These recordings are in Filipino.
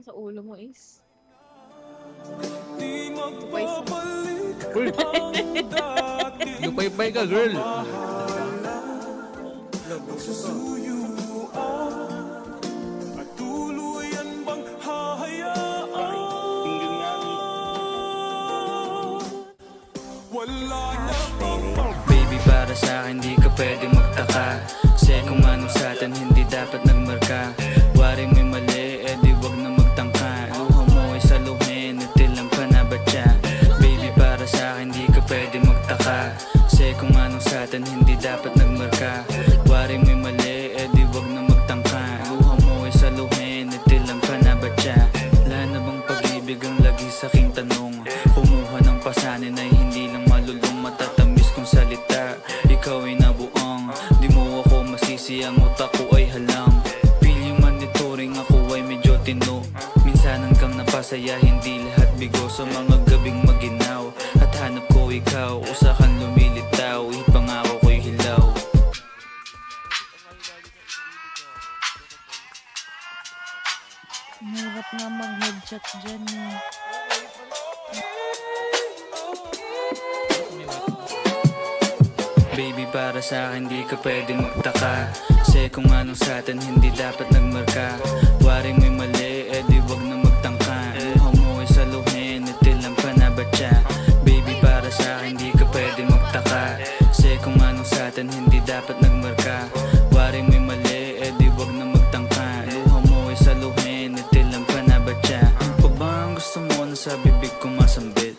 Sa ulo mo is Di tupay sa magbabalik Uy, ang dating lupay-pay ka, girl. susuyuan at tuluyan bang hahayaan. Wala na bang Baby, para sa akin di ka pwede magtaka. Kasi kung ano sa atin hindi dapat nagmarka. Wari mo'y mali, eh di wag na magtangka. Luha mo ay saluhin, itilang ka na ba siya? Baby, para sa akin di ka pwede magtaka. Kasi kung ano sa atin hindi dapat nagmarka. Wari mo'y mali, eh di wag na magtangka. Luha mo ay saluhin, itilang ka na ba siya? Wala na bang pag-ibig ang lagi sa aking tanong? Kumuha ng pasanin ay hindi lang malulong. Matatamis kong salita, ikaw ay nabuang. Di mo ako masisi, ang utak ko ay halang. Feel yung monitoring, ako ay medyo tino. Minsanan kang napasaya, hindi lahat bigo. Sa mga gabing maginaw, at hanap ko ikaw. Usa kang lumilitaw, ipangako ko'y hilaw. Mahirap nga mag-headshot dyan eh. Baby, para sa akin di ka pwede magtaka. Kasi kung ano sa atin hindi dapat nagmarka. Wari mo'y mali, eh di wag na magtangka. Luha mo ay saluhin, itilang ka na ba siya? Baby, para sa akin di ka pwede magtaka. Kasi kung ano sa atin hindi dapat nagmarka. Wari mo'y mali, eh di wag na magtangka. Luha mo ay saluhin, itilang ka na ba siya? Ano pa ba ang gusto mo na sa bibig ko masambit?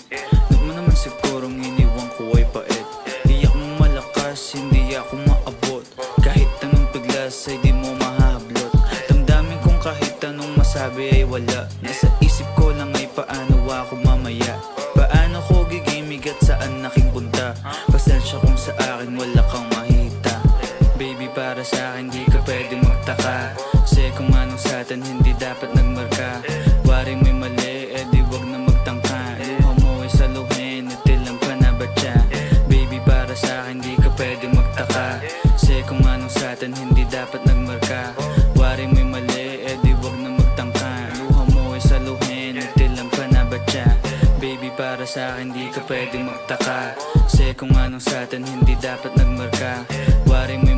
Huwag mo naman sigurong iniwan ko ay pait. Di ako malakas, hindi ako maabot. Kahit anong piglas ay di mo mahablot. Damdamin kong kahit anong masabi ay wala. Nasa isip ko lang ay paano ako mamaya. Paano ko gigimig at saan aking punta. Pasensya kung sa akin wala kang mahita. Baby, para sa akin di ka pwede magtaka. Kasi kung ano sa atin hindi dapat nagmarka. Wari mo'y mali, eh di wag na magtangka. Luha mo ay saluhin, itilang ka na ba siya? Baby, para sa akin di ka pwede magtaka. Kasi kung ano sa atin hindi dapat nagmarka. Wari mo'y mali, eh di wag na magtangka. Luha mo ay saluhin, itilang ka na ba siya? Baby, para sa akin di ka pwede magtaka. Kasi kung ano sa atin hindi dapat nagmarka. Wari mo'y